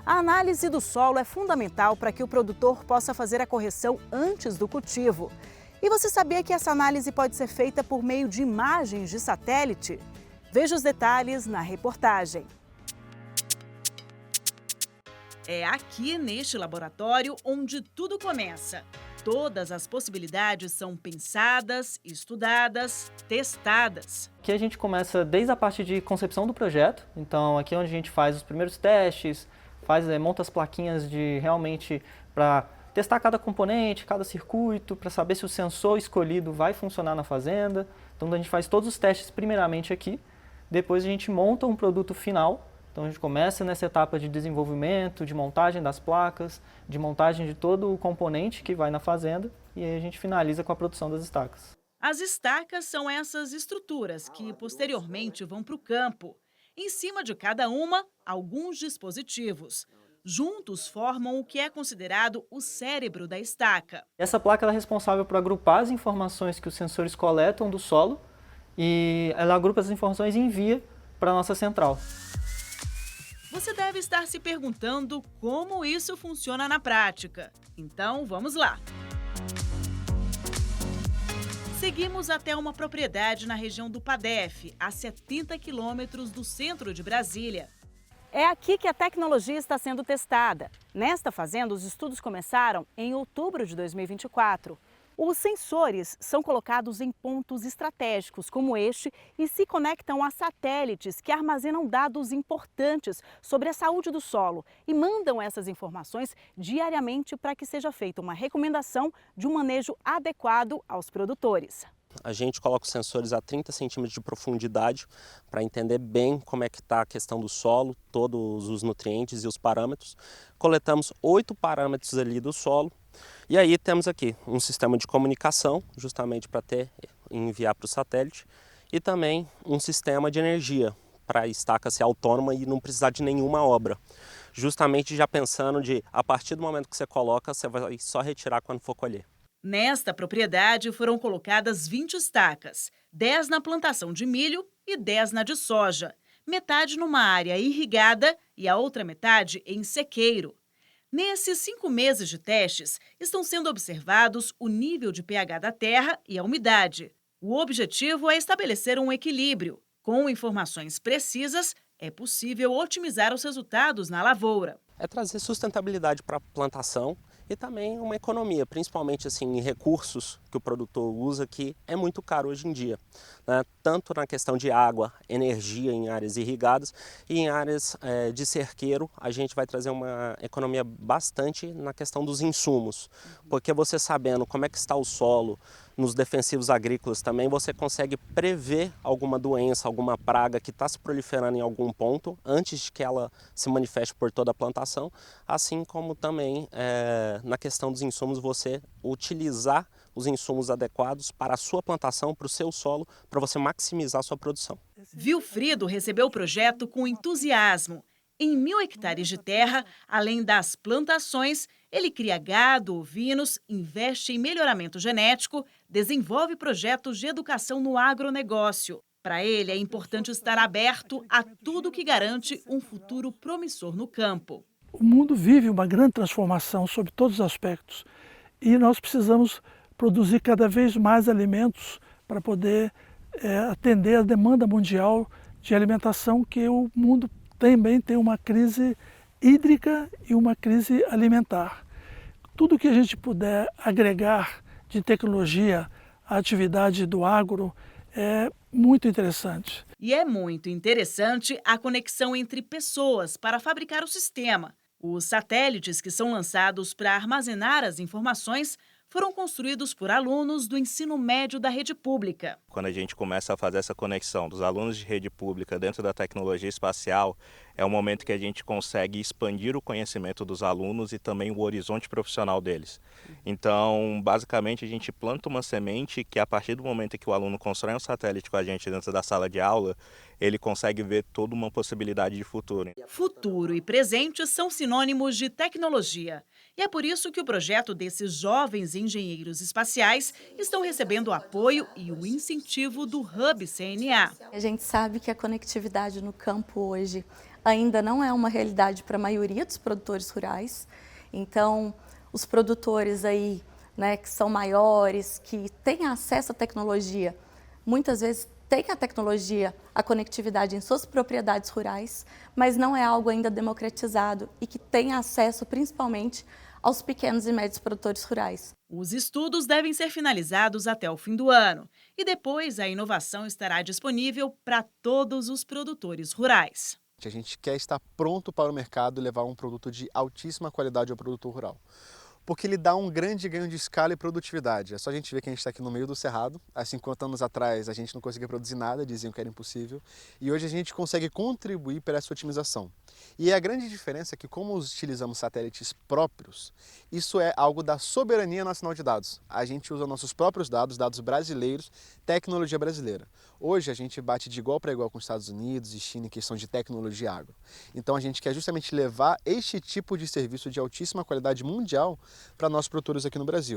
A análise do solo é fundamental para que o produtor possa fazer a correção antes do cultivo. E você sabia que essa análise pode ser feita por meio de imagens de satélite? Veja os detalhes na reportagem. É aqui neste laboratório onde tudo começa. Todas as possibilidades são pensadas, estudadas, testadas. Aqui a gente começa desde a parte de concepção do projeto. Então aqui é onde a gente faz os primeiros testes, monta as plaquinhas realmente para testar cada componente, cada circuito, para saber se o sensor escolhido vai funcionar na fazenda. Então a gente faz todos os testes primeiramente aqui, depois a gente monta um produto final. Então a gente começa nessa etapa de desenvolvimento, de montagem das placas, de montagem de todo o componente que vai na fazenda e aí a gente finaliza com a produção das estacas. As estacas são essas estruturas que posteriormente vão para o campo. Em cima de cada uma, alguns dispositivos. Juntos formam o que é considerado o cérebro da estaca. Essa placa é responsável por agrupar as informações que os sensores coletam do solo e ela agrupa essas informações e envia para a nossa central. Você deve estar se perguntando como isso funciona na prática. Então, vamos lá. Seguimos até uma propriedade na região do Padef, a 70 quilômetros do centro de Brasília. É aqui que a tecnologia está sendo testada. Nesta fazenda, os estudos começaram em outubro de 2024. Os sensores são colocados em pontos estratégicos como este e se conectam a satélites que armazenam dados importantes sobre a saúde do solo e mandam essas informações diariamente para que seja feita uma recomendação de um manejo adequado aos produtores. A gente coloca os sensores a 30 centímetros de profundidade para entender bem como é que está a questão do solo, todos os nutrientes e os parâmetros. Coletamos 8 parâmetros ali do solo. E aí temos aqui um sistema de comunicação, justamente para enviar para o satélite, e também um sistema de energia para a estaca ser autônoma e não precisar de nenhuma obra. Justamente já pensando a partir do momento que você coloca, você vai só retirar quando for colher. Nesta propriedade foram colocadas 20 estacas, 10 na plantação de milho e 10 na de soja, metade numa área irrigada e a outra metade em sequeiro. Nesses 5 meses de testes, estão sendo observados o nível de pH da terra e a umidade. O objetivo é estabelecer um equilíbrio. Com informações precisas, é possível otimizar os resultados na lavoura. É trazer sustentabilidade para a plantação e também uma economia, principalmente assim, em recursos que o produtor usa, que é muito caro hoje em dia, né? Tanto na questão de água, energia em áreas irrigadas e em áreas de cerqueiro, a gente vai trazer uma economia bastante na questão dos insumos, porque você sabendo como é que está o solo, nos defensivos agrícolas também, você consegue prever alguma doença, alguma praga que está se proliferando em algum ponto, antes de que ela se manifeste por toda a plantação, assim como também na questão dos insumos, você utilizar os insumos adequados para a sua plantação, para o seu solo, para você maximizar a sua produção. Vilfrido recebeu o projeto com entusiasmo. Em 1.000 hectares de terra, além das plantações, ele cria gado, ovinos, investe em melhoramento genético, desenvolve projetos de educação no agronegócio. Para ele, é importante estar aberto a tudo que garante um futuro promissor no campo. O mundo vive uma grande transformação sob todos os aspectos e nós precisamos produzir cada vez mais alimentos para poder atender a demanda mundial de alimentação, que o mundo também tem uma crise hídrica e uma crise alimentar. Tudo que a gente puder agregar de tecnologia à atividade do agro é muito interessante. E é muito interessante a conexão entre pessoas para fabricar o sistema. Os satélites que são lançados para armazenar as informações foram construídos por alunos do ensino médio da rede pública. Quando a gente começa a fazer essa conexão dos alunos de rede pública dentro da tecnologia espacial, é o momento que a gente consegue expandir o conhecimento dos alunos e também o horizonte profissional deles. Então, basicamente, a gente planta uma semente que, a partir do momento que o aluno constrói um satélite com a gente dentro da sala de aula, ele consegue ver toda uma possibilidade de futuro. Futuro e presente são sinônimos de tecnologia. E é por isso que o projeto desses jovens engenheiros espaciais estão recebendo o apoio e o incentivo do Hub CNA. A gente sabe que a conectividade no campo hoje ainda não é uma realidade para a maioria dos produtores rurais. Então, os produtores aí, né, que são maiores, que têm acesso à tecnologia, muitas vezes têm a tecnologia, a conectividade em suas propriedades rurais, mas não é algo ainda democratizado e que tem acesso principalmente aos pequenos e médios produtores rurais. Os estudos devem ser finalizados até o fim do ano e depois a inovação estará disponível para todos os produtores rurais. A gente quer estar pronto para o mercado e levar um produto de altíssima qualidade ao produtor rural. Porque ele dá um grande ganho de escala e produtividade. É só a gente ver que a gente está aqui no meio do cerrado. Há 50 anos atrás a gente não conseguia produzir nada, diziam que era impossível. E hoje a gente consegue contribuir para essa otimização. E a grande diferença é que, como utilizamos satélites próprios, isso é algo da soberania nacional de dados. A gente usa nossos próprios dados, dados brasileiros, tecnologia brasileira. Hoje a gente bate de igual para igual com os Estados Unidos e China em questão de tecnologia e água. Então a gente quer justamente levar este tipo de serviço de altíssima qualidade mundial para nossos produtores aqui no Brasil.